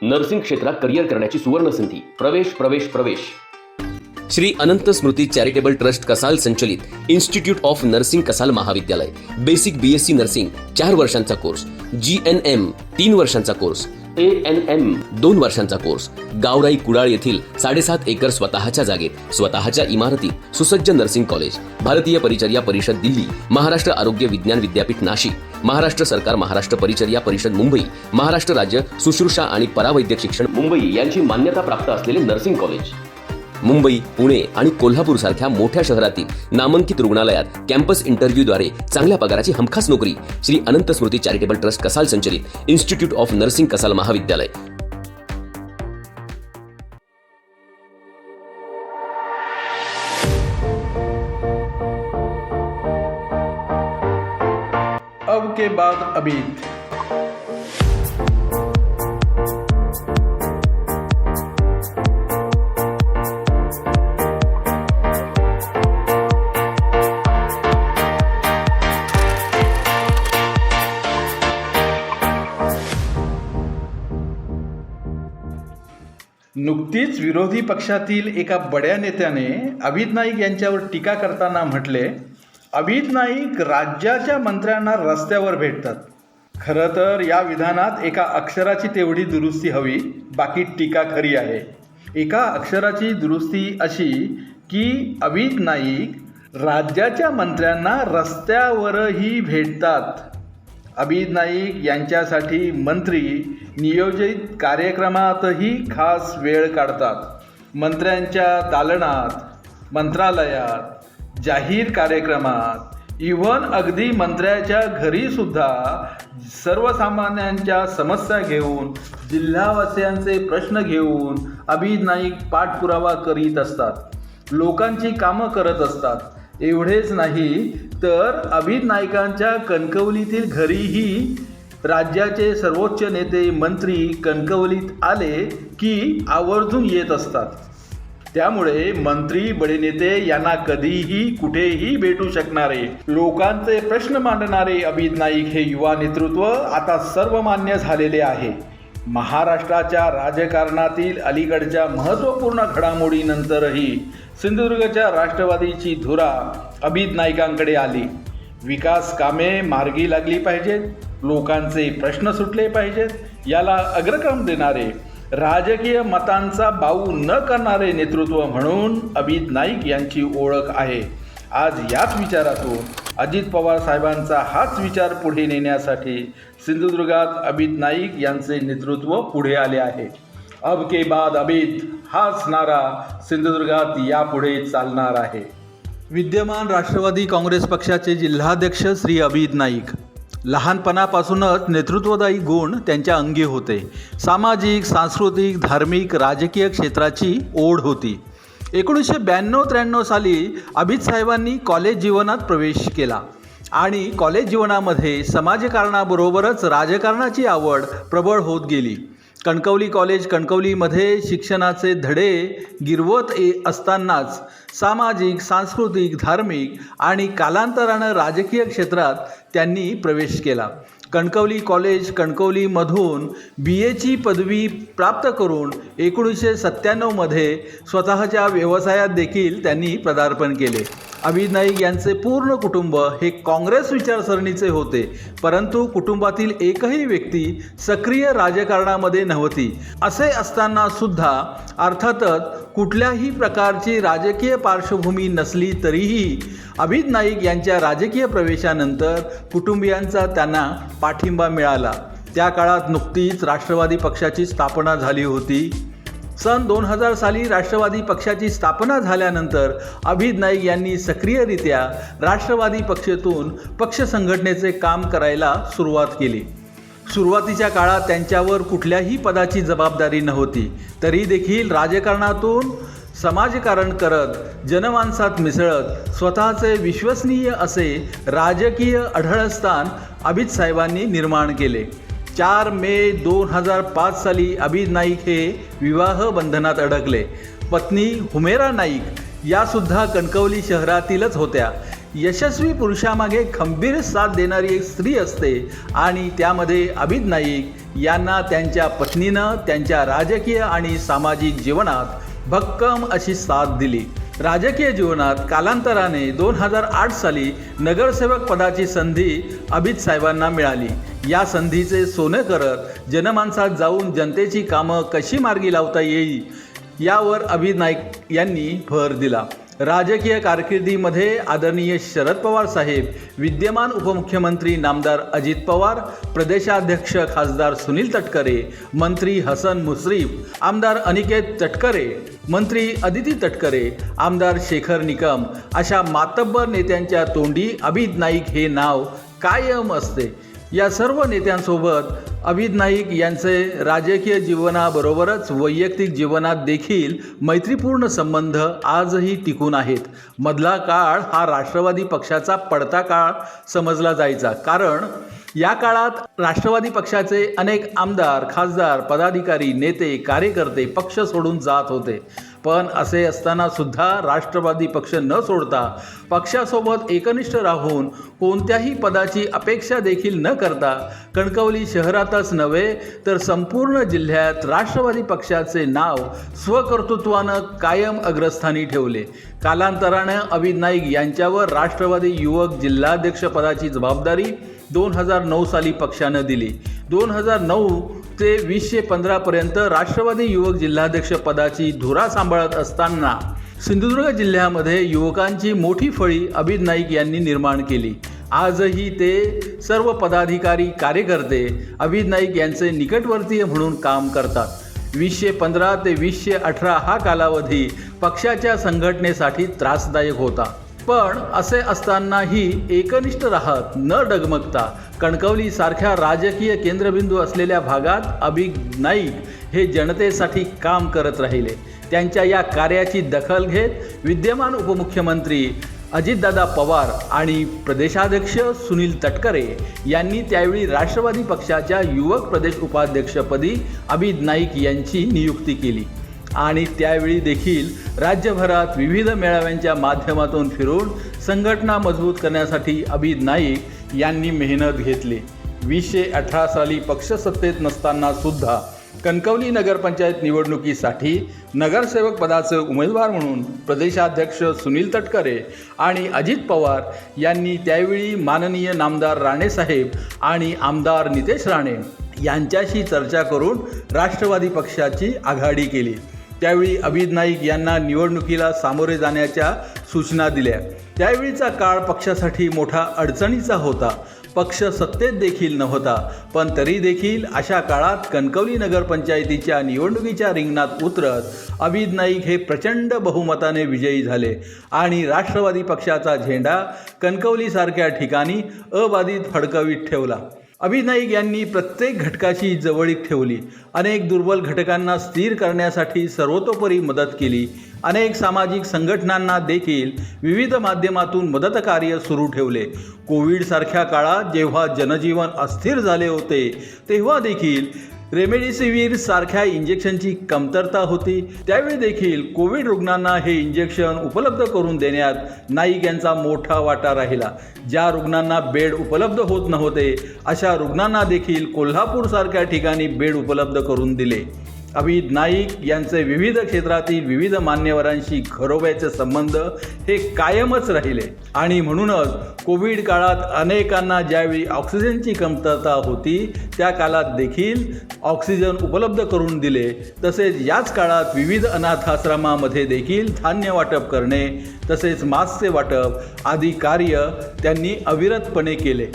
Nursing क्षेत्रात career करण्याची सुवर्ण संधी. प्रवेश प्रवेश प्रवेश. श्री अनंत स्मृती चॅरिटेबल ट्रस्ट कसाल संचलित इन्स्टिट्यूट ऑफ नर्सिंग कसाल महाविद्यालय. बेसिक BSc नर्सिंग 4 वर्षांचा कोर्स, GNM 3 वर्षांचा कोर्स, ANM 2 वर्षांचा कोर्स. गावराई कुडाळ येथील 7.5 एकर स्वतःच्या जागेत, स्वतःच्या इमारतीत सुसज्ज नर्सिंग कॉलेज. भारतीय परिचर्या परिषद दिल्ली, महाराष्ट्र आरोग्य विज्ञान विद्यापीठ नाशिक, महाराष्ट्र सरकार, महाराष्ट्र परिचर्या परिषद मुंबई, महाराष्ट्र राज्य शुश्रूषा आणि परावैद्यक शिक्षण मुंबई यांची मान्यता प्राप्त असलेले नर्सिंग कॉलेज. मुंबई, पुणे आणि कोल्हापूर सारख्या मोठ्या शहरातील नामांकित रुग्णालयात कॅम्पस इंटरव्ह्यूद्वारे चांगल्या पगाराची हमखास नोकरी. श्री अनंत स्मृती चॅरिटेबल ट्रस्ट कसाल संचलित इन्स्टिट्यूट ऑफ नर्सिंग कसाल महाविद्यालय. अब के बाद अबीत. नुकतीच विरोधी पक्षातील एका बड्या नेत्याने अभित नाईक यांच्यावर टीका करताना म्हटले, अभित नाईक राज्याच्या मंत्र्यांना रस्त्यावर भेटतात. खरं तर या विधानात एका अक्षराची तेवढी दुरुस्ती हवी, बाकी टीका खरी आहे. एका अक्षराची दुरुस्ती अशी की अभित नाईक राज्याच्या मंत्र्यांना रस्त्यावरही भेटतात. अभित नाईक यांच्यासाठी मंत्री नियोजित कार्यक्रमातही खास वेळ काढतात. मंत्र्यांच्या दालनात, मंत्रालयात, जाहीर कार्यक्रमात, इव्हन अगदी मंत्र्याच्या घरीसुद्धा सर्वसामान्यांच्या समस्या घेऊन, जिल्हावासियांचे प्रश्न घेऊन अभित नाईक पाठपुरावा करीत असतात, लोकांची कामं करत असतात. एवढेच नाही तर अभित नाईकांच्या कणकवलीतील घरीही राज्याचे सर्वोच्च नेते मंत्री कणकवलीत आले की आवर्जून येत असतात. त्यामुळे मंत्री बडे नेते यांना कधीही कुठेही भेटू शकणारे, लोकांचे प्रश्न मांडणारे अभित नाईक हे युवा नेतृत्व आता सर्वमान्य झालेले आहे. महाराष्ट्राच्या राजकारणातील अलीकडच्या महत्त्वपूर्ण घडामोडीनंतरही सिंधुदुर्गच्या राष्ट्रवादीची धुरा अभित नाईकांकडे आली. विकास कामे मार्गी लागली पाहिजेत, लोकांचे प्रश्न सुटले पाहिजेत, याला अग्रक्रम देणारे, राजकीय मतांचा बाऊ न करणारे नेतृत्व म्हणून अभित नाईक यांची ओळख आहे. आज याच विचारातून अजित पवार साहेबांचा हाच विचार पुढे नेण्यासाठी सिंधुदुर्गात अभित नाईक यांचे नेतृत्व पुढे आले आहे. अब के बाद अभित हाच नारा सिंधुदुर्गात यापुढे चालणार आहे. विद्यमान राष्ट्रवादी काँग्रेस पक्षाचे जिल्हाध्यक्ष श्री अभित नाईक. लहानपणापासूनच नेतृत्वदायी गुण त्यांच्या अंगी होते. सामाजिक, सांस्कृतिक, धार्मिक, राजकीय क्षेत्राची ओढ होती. 1992-93 साली अभित साहेबांनी कॉलेज जीवनात प्रवेश केला आणि कॉलेज जीवनामध्ये समाजकारणाबरोबरच राजकारणाची आवड प्रबळ होत गेली. कणकवली कॉलेज कणकवलीमध्ये शिक्षणाचे धडे गिरवत असतानाच सामाजिक, सांस्कृतिक, धार्मिक आणि कालांतरानं राजकीय क्षेत्रात त्यांनी प्रवेश केला. कणकवली कॉलेज कणकवलीमधून BAची पदवी प्राप्त करून 1997मध्ये स्वतःच्या व्यवसायात देखील त्यांनी पदार्पण केले. अभित नाईक यांचे पूर्ण कुटुंब हे काँग्रेस विचारसरणीचे होते, परंतु कुटुंबातील एकही व्यक्ती सक्रिय राजकारणामध्ये नव्हती. असे असताना सुद्धा अर्थातच कुठल्याही प्रकारची राजकीय पार्श्वभूमी नसली तरीही अभित नाईक यांच्या राजकीय प्रवेशानंतर कुटुंबियांचा त्यांना पाठिंबा मिळाला. त्या काळात नुकतीच राष्ट्रवादी पक्षाची स्थापना झाली होती. सन 2000 साली राष्ट्रवादी पक्षाची स्थापना झाल्यानंतर अभित नाईक यांनी सक्रियरित्या राष्ट्रवादी पक्षातून पक्ष संघटनेचे काम करायला सुरुवात केली. सुरुवातीच्या काळात त्यांच्यावर कुठल्याही पदाची जबाबदारी नव्हती, तरी देखील राजकारणातून समाजकारण करत, जनमानसात मिसळत स्वतःचे विश्वसनीय असे राजकीय अढळस्थान अभित साहेबांनी निर्माण केले. 4 मे 2005 साली अभित नाईक हे विवाह बंधनात अडकले. पत्नी हुमेरा नाईक यासुद्धा कणकवली शहरातीलच होत्या. यशस्वी पुरुषामागे खंबीर साथ देणारी एक स्त्री असते आणि त्यामध्ये अभिद नाईक यांना त्यांच्या पत्नीनं त्यांच्या राजकीय आणि सामाजिक जीवनात भक्कम अशी साथ दिली. राजकीय जीवनात कालांतराने 2008 साली नगरसेवक पदाची संधी अभिद साहेबांना मिळाली. या संधीचे सोने करत जनमानसात जाऊन जनतेची कामं कशी मार्गी लावता येईल यावर अभिद नाईक यांनी भर दिला. राजकीय कारकिर्दीमध्ये आदरणीय शरद पवार साहेब, विद्यमान उपमुख्यमंत्री नामदार अजित पवार, प्रदेशाध्यक्ष खासदार सुनील तटकरे, मंत्री हसन मुश्रीफ, आमदार अनिकेत तटकरे, मंत्री अदिती तटकरे, आमदार शेखर निकम अशा मातब्बर नेत्यांच्या तोंडी अभिद नाईक हे नाव कायम असते. या सर्व नेत्यांसोबत अभिद नाईक यांचे राजकीय जीवनाबरोबरच वैयक्तिक जीवनात देखील मैत्रीपूर्ण संबंध आजही टिकून आहेत. मधला काळ हा राष्ट्रवादी पक्षाचा पडता काळ समजला जायचा, कारण या काळात राष्ट्रवादी पक्षाचे अनेक आमदार, खासदार, पदाधिकारी, नेते, कार्यकर्ते पक्ष सोडून जात होते. पण असे असताना सुद्धा राष्ट्रवादी पक्ष न सोडता पक्षासोबत एकनिष्ठ राहून कोणत्याही पदाची अपेक्षा देखील न करता कणकवली शहरातच नव्हे तर संपूर्ण जिल्ह्यात राष्ट्रवादी पक्षाचे नाव स्वकर्तृत्वानं कायम अग्रस्थानी ठेवले. कालांतराने अभिद नाईक यांच्यावर राष्ट्रवादी युवक जिल्हाध्यक्षपदाची जबाबदारी 2009 साली पक्षानं दिली. 2009 ते 2015 पर्यंत राष्ट्रवादी युवक जिल्हाध्यक्ष पदाची धुरा सांभाळत असताना सिंधुदुर्ग जिल्ह्यामध्ये युवकांची मोठी फळी अभिद नाईक यांनी निर्माण केली. आजही ते सर्व पदाधिकारी, कार्यकर्ते अभिद नाईक यांचे निकटवर्तीय म्हणून काम करतात. 2015 ते 2018 हा कालावधी पक्षाच्या संघटनेसाठी त्रासदायक होता. पण असे असतानाही एकनिष्ठ राहत न डगमगता कणकवलीसारख्या राजकीय केंद्रबिंदू असलेल्या भागात अभिद नाईक हे जनतेसाठी काम करत राहिले. त्यांच्या या कार्याची दखल घेत विद्यमान उपमुख्यमंत्री अजितदादा पवार आणि प्रदेशाध्यक्ष सुनील तटकरे यांनी त्यावेळी राष्ट्रवादी पक्षाच्या युवक प्रदेश उपाध्यक्षपदी अभिद नाईक यांची नियुक्ती केली. आणि त्यावेळी देखील राज्यभरात विविध मेळाव्यांच्या माध्यमातून फिरून संघटना मजबूत करण्यासाठी अभिद नाईक यांनी मेहनत घेतली. 2018 साली पक्ष सत्तेत नसताना सुद्धा कणकवली नगरपंचायत निवडणुकीसाठी नगरसेवक पदाचे उमेदवार म्हणून प्रदेशाध्यक्ष सुनील तटकरे आणि अजित पवार यांनी त्यावेळी माननीय नामदार राणेसाहेब आणि आमदार नितेश राणे यांच्याशी चर्चा करून राष्ट्रवादी पक्षाची आघाडी केली. त्यावेळी अभिद नाईक यांना निवडणुकीला सामोरे जाण्याच्या सूचना दिल्या. त्यावेळीचा काळ पक्षासाठी मोठा अडचणीचा होता. पक्ष सत्तेत देखील नव्हता, पण तरी देखील अशा काळात कणकवली नगरपंचायतीच्या निवडणुकीच्या रिंगणात उतरत अभिद नाईक हे प्रचंड बहुमताने विजयी झाले आणि राष्ट्रवादी पक्षाचा झेंडा कणकवलीसारख्या ठिकाणी अबाधित फडकवीत ठेवला. अभिद नाईक यांनी प्रत्येक घटकाशी जवळीक ठेवली. अनेक दुर्बल घटकांना स्थिर करण्यासाठी सर्वतोपरी मदत केली. अनेक सामाजिक संघटनांना देखील विविध माध्यमातून मदत कार्य सुरू ठेवले. कोविडसारख्या काळात जेव्हा जनजीवन अस्थिर झाले होते तेव्हा देखील रेमडेसिवीर सारख्या इंजेक्शनची कमतरता होती. त्यावेळी देखील कोविड रुग्णांना हे इंजेक्शन उपलब्ध करून देण्यात नाईक यांचा मोठा वाटा राहिला. ज्या रुग्णांना बेड उपलब्ध होत नव्हते अशा रुग्णांना देखील कोल्हापूरसारख्या ठिकाणी बेड उपलब्ध करून दिले. अभिद नाईक यांचे विविध क्षेत्रातील विविध मान्यवरांशी घरोब्याचे संबंध हे कायमच राहिले आणि म्हणूनच कोविड काळात अनेकांना ज्यावेळी ऑक्सिजनची कमतरता होती त्या काळात देखील ऑक्सिजन उपलब्ध करून दिले. तसेच याच काळात विविध अनाथाश्रमामध्ये देखील धान्य वाटप करणे तसेच मास्कचे वाटप आदी कार्य त्यांनी अविरतपणे केले.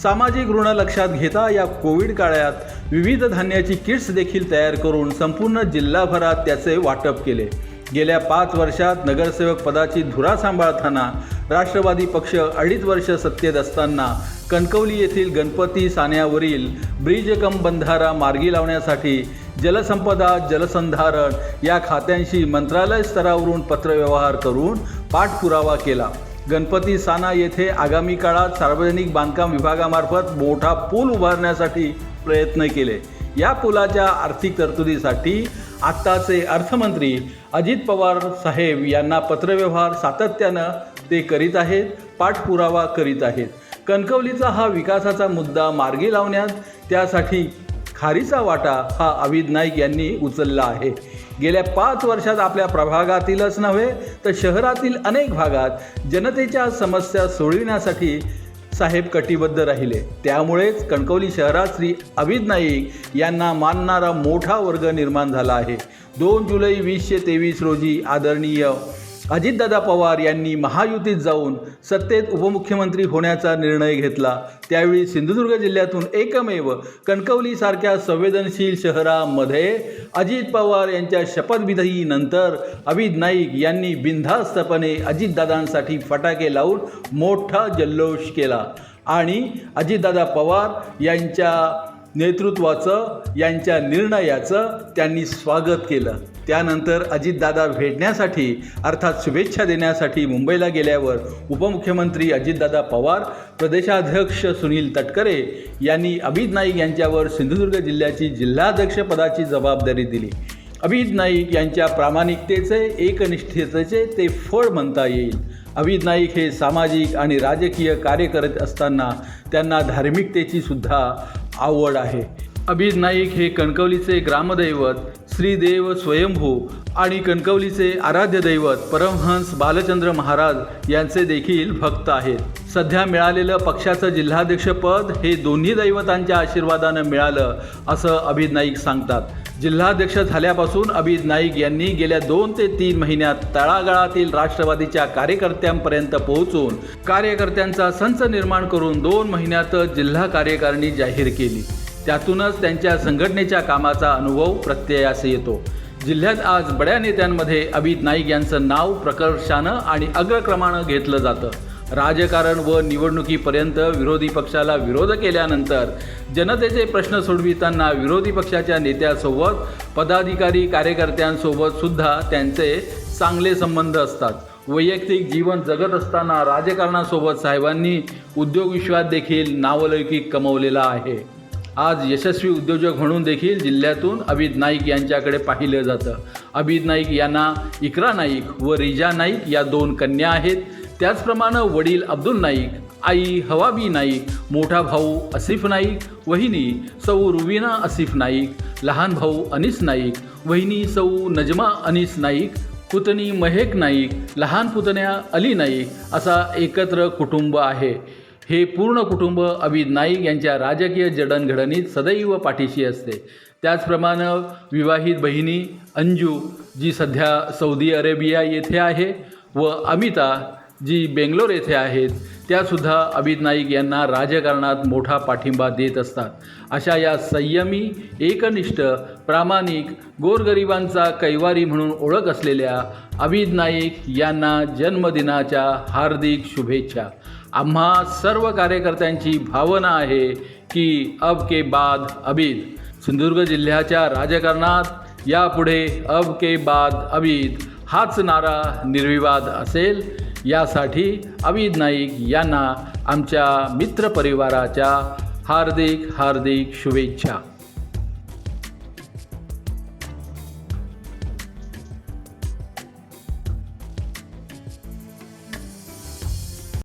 सामाजिक ऋण लक्षात घेता या कोविड काळात विविध धान्याची किट्स देखील तयार करून संपूर्ण जिल्हाभरात त्याचे वाटप केले. गेल्या 5 वर्षात नगरसेवक पदाची धुरा सांभाळताना राष्ट्रवादी पक्ष 2.5 वर्ष सत्तेत असताना कणकवली येथील गणपती साण्यावरील ब्रिज कम बंधारा मार्गी लावण्यासाठी जलसंपदा, जलसंधारण या खात्यांशी मंत्रालय स्तरावरून पत्रव्यवहार करून पाठपुरावा केला. गणपती साना येथे आगामी काळात सार्वजनिक बांधकाम विभागामार्फत मोठा पूल उभारण्यासाठी प्रयत्न केले. या पुलाच्या आर्थिक तरतुदीसाठी आत्ताचे अर्थमंत्री अजित पवार साहेब यांना पत्रव्यवहार सातत्यानं ते करीत आहेत. पाठपुरावा करीत आहेत. कणकवलीचा हा विकासाचा मुद्दा मार्गी लावण्यात त्यासाठी खारीचा वाटा हा अभिद नाईक यांनी उचलला आहे. गेल्या 5 वर्षात आपल्या प्रभागातीलच नव्हे तर शहरातील अनेक भागात जनतेच्या समस्या सोडविण्यासाठी साहेब कटिबद्ध राहिले. त्यामुळेच कणकवली शहरात श्री अभिद नाईक यांना मानणारा मोठा वर्ग निर्माण झाला आहे. 2 जुलै 2023 रोजी आदरणीय अजितदादा पवार यांनी महायुतीत जाऊन सत्तेत उपमुख्यमंत्री होण्याचा निर्णय घेतला. त्यावेळी सिंधुदुर्ग जिल्ह्यातून एकमेव कणकवलीसारख्या संवेदनशील शहरामध्ये अजित पवार यांच्या शपथविधीनंतर अभिद नाईक यांनी बिनधास्तपणे अजितदादांसाठी फटाके लावून मोठा जल्लोष केला आणि अजितदादा पवार यांच्या नेतृत्वाचं, यांच्या निर्णयाचं त्यांनी स्वागत केलं. त्यानंतर अजितदादा भेटण्यासाठी अर्थात शुभेच्छा देण्यासाठी मुंबईला गेल्यावर उपमुख्यमंत्री अजितदादा पवार, प्रदेशाध्यक्ष सुनील तटकरे यांनी अभिद नाईक यांच्यावर सिंधुदुर्ग जिल्ह्याची जिल्हाध्यक्षपदाची जबाबदारी दिली. अभिद नाईक यांच्या प्रामाणिकतेचे, एकनिष्ठतेचे ते फळ म्हणता येईल. अभिद नाईक हे सामाजिक आणि राजकीय कार्य करत असताना त्यांना धार्मिकतेची सुद्धा आवड आहे. अभिद नाईक हे कणकवलीचे ग्रामदैवत श्रीदेव स्वयंभू आणि कणकवलीचे आराध्य दैवत परमहंस बालचंद्र महाराज यांचे देखील भक्त आहेत. सध्या मिळालेलं पक्षाचं जिल्हाध्यक्षपद हे दोन्ही दैवतांच्या आशीर्वादानं मिळालं असं अभिद नाईक सांगतात. जिल्हाध्यक्ष झाल्यापासून अभिद नाईक यांनी गेल्या 2 ते 3 महिन्यात तळागाळातील राष्ट्रवादीच्या कार्यकर्त्यांपर्यंत पोहोचून कार्यकर्त्यांचा संच निर्माण करून 2 महिन्यातच जिल्हा कार्यकारिणी जाहीर केली. त्यातूनच त्यांच्या संघटनेच्या कामाचा अनुभव प्रत्ययास येतो. जिल्ह्यात आज बड्या नेत्यांमध्ये अभिद नाईक यांचं नाव प्रकर्षानं आणि अग्रक्रमानं घेतलं जातं. राजकारण व निवडणुकीपर्यंत विरोधी पक्षाला विरोध केल्यानंतर जनतेचे प्रश्न सोडविताना विरोधी पक्षाच्या नेत्यासोबत, पदाधिकारी कार्यकर्त्यांसोबत सुद्धा त्यांचे चांगले संबंध असतात. वैयक्तिक जीवन जगत असताना राजकारणासोबत साहेबांनी उद्योग विश्वात देखील नावलौकिक कमवलेला आहे. आज यशस्वी उद्योजक म्हणून देखील जिल्ह्यातून अभिद नाईक यांच्याकडे पाहिलं जातं. अभिद नाईक यांना इकरा नाईक व रिजा नाईक या 2 कन्या आहेत. त्याचप्रमाणे वडील अब्दुल नाईक, आई हवाबी नाईक, मोठा भाऊ असिफ नाईक, वहिनी सौ रुबीना असिफ नाईक, लहान भाऊ अनिस नाईक, वहिनी सौ नजमा अनिस नाईक, पुतणी महेक नाईक, लहान पुतण्या अली नाईक असा एकत्र कुटुंब आहे. हे पूर्ण कुटुंब अभिद नाईक यांच्या राजकीय जडणघडणीत सदैव पाठीशी असते. त्याचप्रमाणे विवाहित बहिणी अंजू जी सध्या सौदी अरेबिया येथे आहे व अमिता जी बेंगलोर येथे आहेत, त्यासुद्धा अभिद नाईक यांना राजकारणात मोठा पाठिंबा देत असतात. अशा या संयमी, एकनिष्ठ, प्रामाणिक, गोरगरिबांचा कैवारी म्हणून ओळख असलेल्या अभिद नाईक यांना जन्मदिनाच्या हार्दिक शुभेच्छा. आम्हा सर्व कार्यकर्त्यांची भावना आहे की अब के बाद अभिद. सिंधुदुर्ग जिल्ह्याच्या राजकारणात यापुढे अब के बाद अभिद हाच नारा निर्विवाद असेल. यासाठी अभिद नाईक यांना आमच्या मित्रपरिवाराच्या हार्दिक शुभेच्छा.